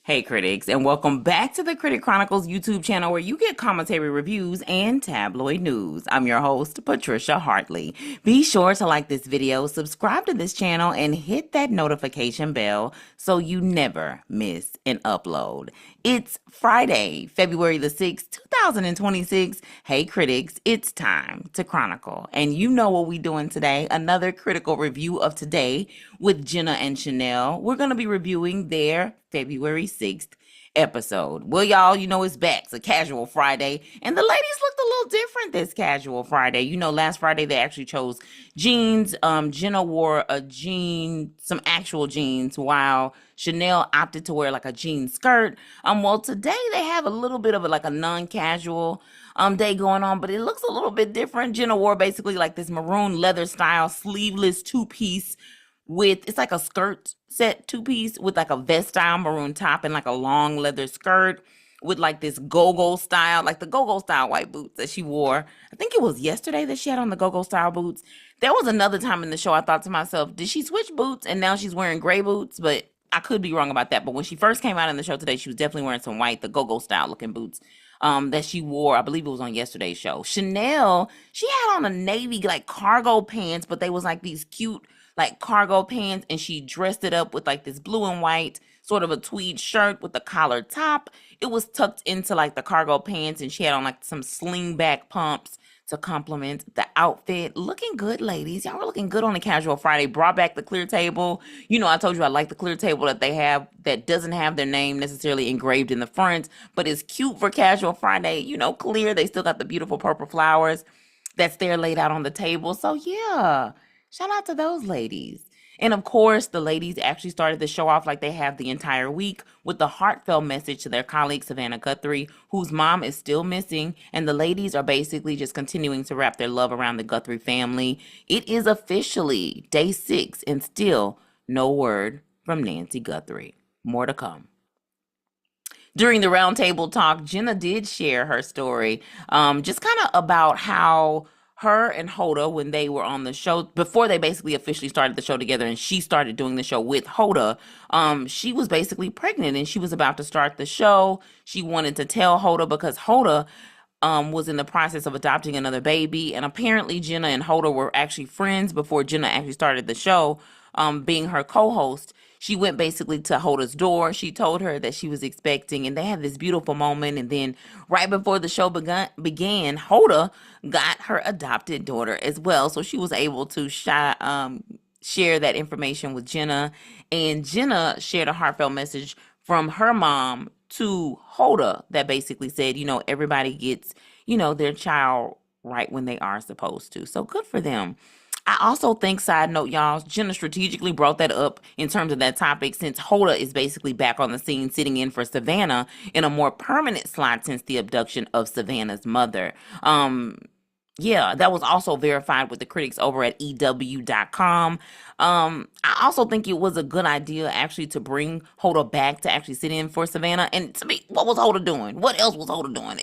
Hey critics, and welcome back to the Critic Chronicles YouTube channel where you get commentary reviews and tabloid news. I'm your host, Patricia Hartley. Be sure to like this video, subscribe to this channel, and hit that notification bell so you never miss an upload. It's Friday, February the 6th, 2026. Hey critics, it's time to chronicle. And you know what we're doing today, another critical review of today with Jenna and Sheinelle. We're going to be reviewing their February 6th episode. Well, y'all, you know it's back. It's a casual Friday, and the ladies looked a little different this casual Friday. You know, last Friday they actually chose jeans. Jenna wore a jean, some actual jeans, while Sheinelle opted to wear like a jean skirt. Well, today they have a little bit of like a non-casual day going on, but it looks a little bit different. Jenna wore basically like this maroon leather style sleeveless two-piece with, it's like a skirt set two-piece with like a vest style maroon top and like a long leather skirt with like this go-go style, like the go-go style white boots that she wore. I think it was yesterday that she had on the go-go style boots. There was another time in the show I thought to myself, did she switch boots and now she's wearing gray boots? But I could be wrong about that. But when she first came out in the show today, she was definitely wearing some white, the go-go style looking boots that she wore. I believe it was on yesterday's show. Sheinelle, she had on a navy like cargo pants, but they was like these cute like cargo pants, and she dressed it up with like this blue and white sort of a tweed shirt with a collared top. It was tucked into like the cargo pants, and she had on like some sling back pumps to complement the outfit. Looking good, ladies. Y'all were looking good on a casual Friday. Brought back the clear table. You know, I told you I like the clear table that they have that doesn't have their name necessarily engraved in the front, but it's cute for casual Friday. You know, clear. They still got the beautiful purple flowers that's there laid out on the table. So yeah, shout out to those ladies. And of course, the ladies actually started the show off like they have the entire week with the heartfelt message to their colleague, Savannah Guthrie, whose mom is still missing. And the ladies are basically just continuing to wrap their love around the Guthrie family. It is officially day 6 and still no word from Nancy Guthrie. More to come. During the roundtable talk, Jenna did share her story, just kind of about how her and Hoda, when they were on the show, before they basically officially started the show together and she started doing the show with Hoda, she was basically pregnant and she was about to start the show. She wanted to tell Hoda because Hoda was in the process of adopting another baby. And apparently Jenna and Hoda were actually friends before Jenna actually started the show, being her co-host. She went basically to Hoda's door. She told her that she was expecting, and they had this beautiful moment. And then right before the show began, Hoda got her adopted daughter as well. So she was able to share that information with Jenna. And Jenna shared a heartfelt message from her mom to Hoda that basically said, you know, everybody gets, you know, their child right when they are supposed to. So good for them. I also think, side note, y'all, Jenna strategically brought that up in terms of that topic since Hoda is basically back on the scene sitting in for Savannah in a more permanent slot since the abduction of Savannah's mother. Yeah, that was also verified with the critics over at EW.com. I also think it was a good idea actually to bring Hoda back to actually sit in for Savannah. And to me, what was Hoda doing? What else was Hoda doing?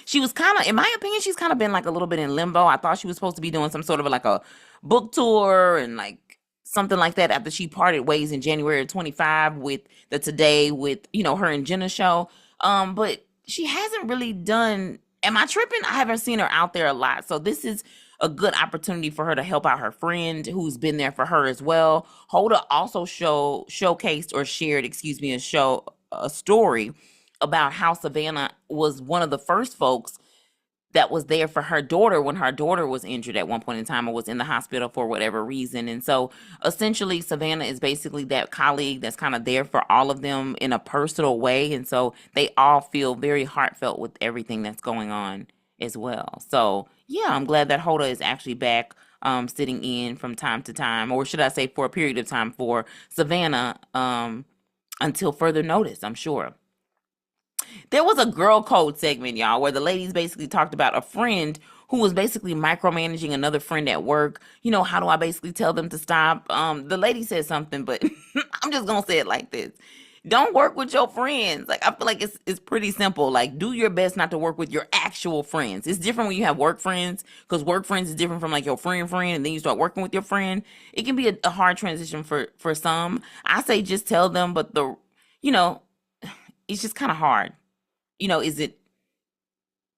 She was kind of, in my opinion, she's kind of been like a little bit in limbo. I thought she was supposed to be doing some sort of like a book tour and like something like that after she parted ways in January of 25 with the Today with, you know, her and Jenna show. But she hasn't really done. Am I tripping? I haven't seen her out there a lot. So this is a good opportunity for her to help out her friend who's been there for her as well. Hoda also showcased or shared, a story about how Savannah was one of the first folks that was there for her daughter when her daughter was injured at one point in time or was in the hospital for whatever reason. And so essentially Savannah is basically that colleague that's kind of there for all of them in a personal way. And so they all feel very heartfelt with everything that's going on as well. So yeah, I'm glad that Hoda is actually back sitting in from time to time, or should I say for a period of time for Savannah until further notice, I'm sure. There was a girl code segment, y'all, where the ladies basically talked about a friend who was basically micromanaging another friend at work. You know, how do I basically tell them to stop? The lady said something, but I'm just gonna say it like this. Don't work with your friends. Like, I feel like it's pretty simple. Like, do your best not to work with your actual friends. It's different when you have work friends, because work friends is different from like your friend, and then you start working with your friend. It can be a hard transition for some. I say just tell them, but you know, it's just kind of hard.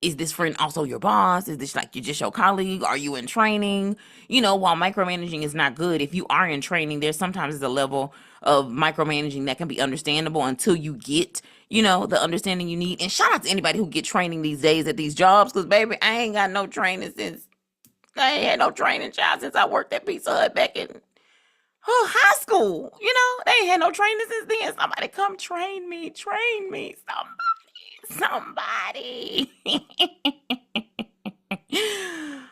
Is this friend also your boss? Is this like you just your colleague? Are you in training? While micromanaging is not good, if you are in training, there's sometimes a level of micromanaging that can be understandable until you get, the understanding you need. And shout out to anybody who get training these days at these jobs, because baby, I ain't got no training I ain't had no training job since I worked at Pizza Hut back in high school. They ain't had no training since then. Somebody come train me, somebody.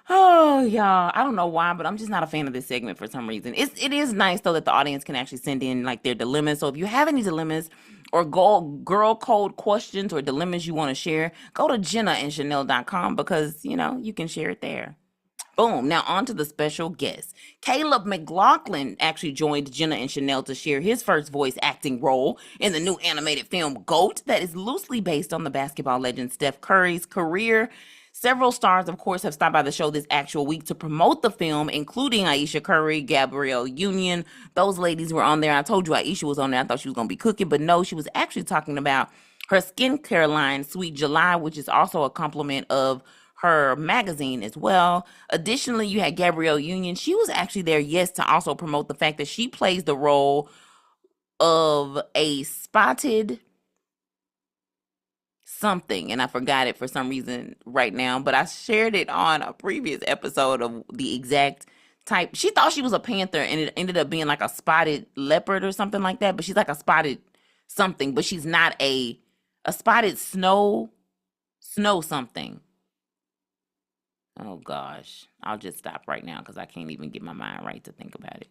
Oh, y'all, I don't know why, but I'm just not a fan of this segment for some reason. It is nice though that the audience can actually send in like their dilemmas. So if you have any dilemmas or girl code questions or dilemmas you want to share, go to JennaandSheinelle.com because you can share it there. Boom. Now on to the special guest. Caleb McLaughlin actually joined Jenna and Sheinelle to share his first voice acting role in the new animated film GOAT that is loosely based on the basketball legend Steph Curry's career. Several stars, of course, have stopped by the show this actual week to promote the film, including Ayesha Curry, Gabrielle Union. Those ladies were on there. I told you Ayesha was on there. I thought she was going to be cooking, but no, she was actually talking about her skincare line, Sweet July, which is also a compliment of her magazine as well. Additionally, you had Gabrielle Union. She was actually there, yes, to also promote the fact that she plays the role of a spotted something, and I forgot it for some reason right now, but I shared it on a previous episode of the exact type. She thought she was a panther, and it ended up being like a spotted leopard or something like that, but she's like a spotted something, but she's not a spotted snow something. Oh gosh, I'll just stop right now because I can't even get my mind right to think about it.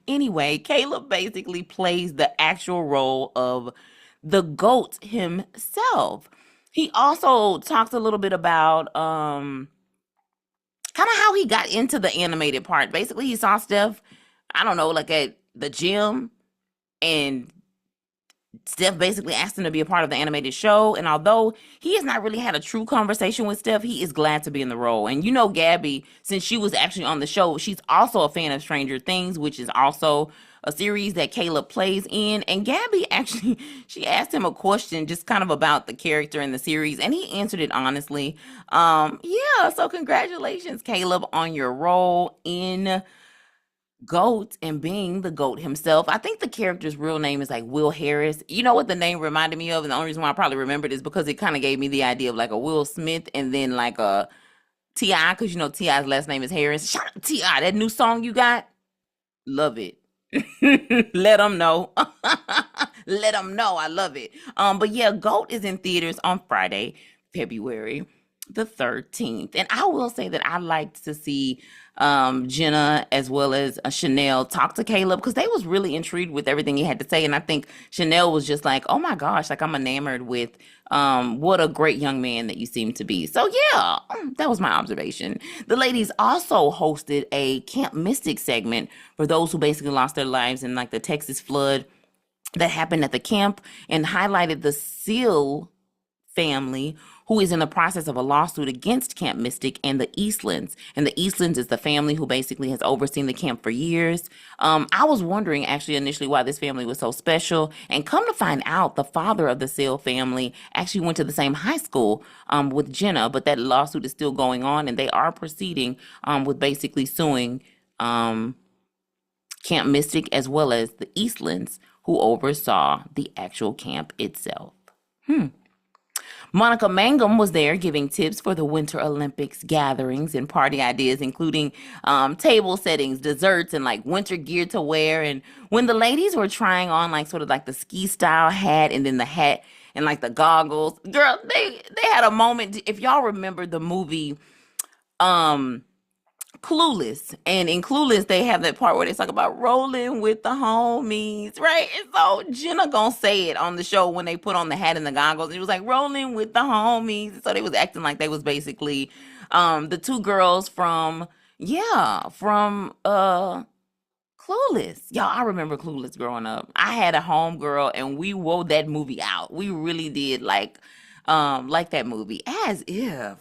Anyway, Caleb basically plays the actual role of the GOAT himself. He also talks a little bit about kind of how he got into the animated part. Basically, he saw Steph, I don't know, like at the gym, and Steph basically asked him to be a part of the animated show. And although he has not really had a true conversation with Steph, he is glad to be in the role. And Gabby, since she was actually on the show, she's also a fan of Stranger Things, which is also a series that Caleb plays in. And Gabby actually, she asked him a question just kind of about the character in the series, and he answered it honestly. Yeah, so congratulations, Caleb, on your role in GOAT and being the GOAT himself. I think the character's real name is like Will Harris. You know what the name reminded me of? And the only reason why I probably remembered is because it kind of gave me the idea of like a Will Smith and then like a T.I., because T.I.'s last name is Harris. Shout out T.I., that new song you got, love it. Let them know. Let them know I love it. But yeah, GOAT is in theaters on Friday, February the 13th. And I will say that I liked to see Jenna as well as Sheinelle talk to Caleb, because they was really intrigued with everything he had to say. And I think Sheinelle was just like, oh my gosh, like I'm enamored with what a great young man that you seem to be. So yeah, that was my observation. The ladies also hosted a Camp Mystic segment for those who basically lost their lives in like the Texas flood that happened at the camp, and highlighted the Seal family, who is in the process of a lawsuit against Camp Mystic and the Eastlands. And the Eastlands is the family who basically has overseen the camp for years. I was wondering actually initially why this family was so special, and come to find out the father of the Seal family actually went to the same high school with Jenna, but that lawsuit is still going on, and they are proceeding with basically suing Camp Mystic as well as the Eastlands, who oversaw the actual camp itself. Monica Mangum was there giving tips for the Winter Olympics gatherings and party ideas, including table settings, desserts, and like winter gear to wear. And when the ladies were trying on like sort of like the ski style hat and then the hat and like the goggles, girl, they had a moment. If y'all remember the movie Clueless, and in Clueless they have that part where they talk about rolling with the homies, right? And so Jenna gonna say it on the show when they put on the hat and the goggles. It was like rolling with the homies. So they was acting like they was basically the two girls from Clueless. Y'all, I remember Clueless growing up. I had a home girl and we wore that movie out. We really did like that movie as if.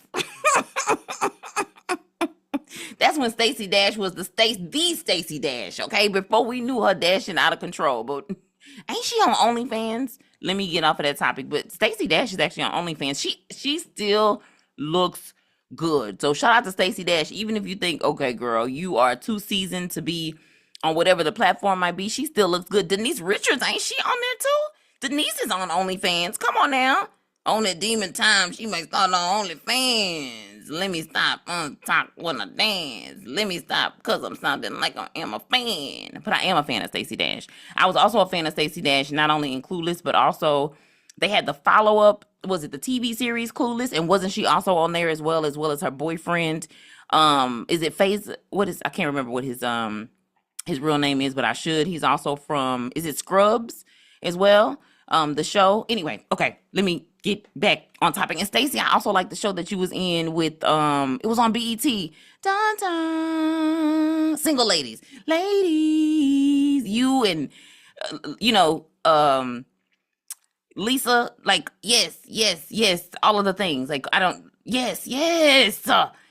That's when Stacey Dash was the Stacey Dash, okay? Before we knew her dashing out of control. But Ain't she on OnlyFans? Let me get off of that topic. But Stacey Dash is actually on OnlyFans. She still looks good. So shout out to Stacey Dash. Even if you think, okay, girl, you are too seasoned to be on whatever the platform might be, she still looks good. Denise Richards, ain't she on there too? Denise is on OnlyFans. Come on now. On that demon time, she may start on OnlyFans. Let me stop talk when I dance. Let me stop because I'm sounding like I am a fan. But I am a fan of Stacey Dash. I was also a fan of Stacey Dash, not only in Clueless, but also they had the follow-up. Was it the TV series Clueless? And wasn't she also on there as well as her boyfriend? Is it Faze? What is, I can't remember what his real name is, but I should. He's also from, is it Scrubs as well? The show. Anyway, okay, let me get back on topic. And Stacey, I also like the show that you was in with, it was on BET. Dun, dun, Single Ladies. Ladies. You and, Lisa, like, yes, all of the things. Like, I don't, yes.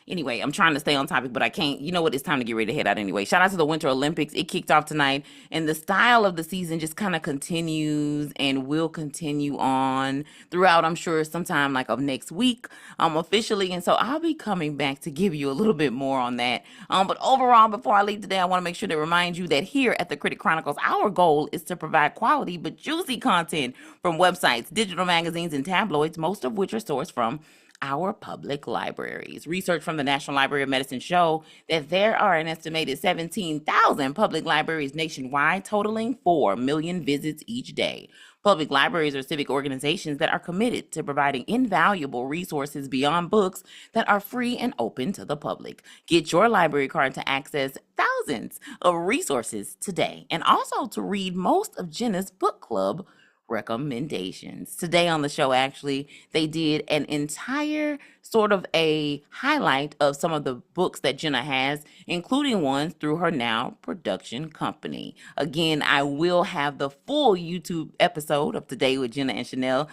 Anyway, I'm trying to stay on topic, but I can't. You know what? It's time to get ready to head out anyway. Shout out to the Winter Olympics. It kicked off tonight, and the style of the season just kind of continues and will continue on throughout, I'm sure, sometime like of next week, officially. And so I'll be coming back to give you a little bit more on that. But overall, before I leave today, I want to make sure to remind you that here at the Critic Chronicles, our goal is to provide quality but juicy content from websites, digital magazines, and tabloids, most of which are sourced from our public libraries. Research from the National Library of Medicine show that there are an estimated 17,000 public libraries nationwide, totaling 4 million visits each day. Public libraries are civic organizations that are committed to providing invaluable resources beyond books that are free and open to the public. Get your library card to access thousands of resources today, and also to read most of Jenna's book club recommendations. Today on the show, actually, they did an entire sort of a highlight of some of the books that Jenna has, including ones through her now production company. Again, I will have the full YouTube episode of Today with Jenna and Sheinelle.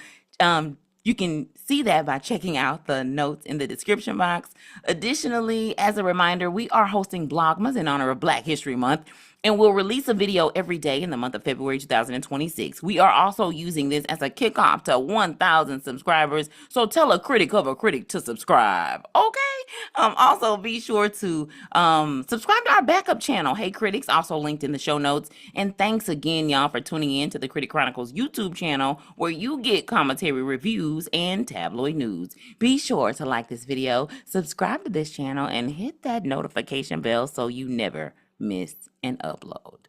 You can see that by checking out the notes in the description box. Additionally, as a reminder, we are hosting Blogmas in honor of Black History Month, and we'll release a video every day in the month of February 2026. We are also using this as a kickoff to 1,000 subscribers, so tell a critic of a critic to subscribe, okay? Also, be sure to subscribe to our backup channel, Hey Critics, also linked in the show notes. And thanks again, y'all, for tuning in to the Critic Chronicles YouTube channel, where you get commentary, reviews, and tabloid news. Be sure to like this video, subscribe to this channel, and hit that notification bell so you never miss an upload.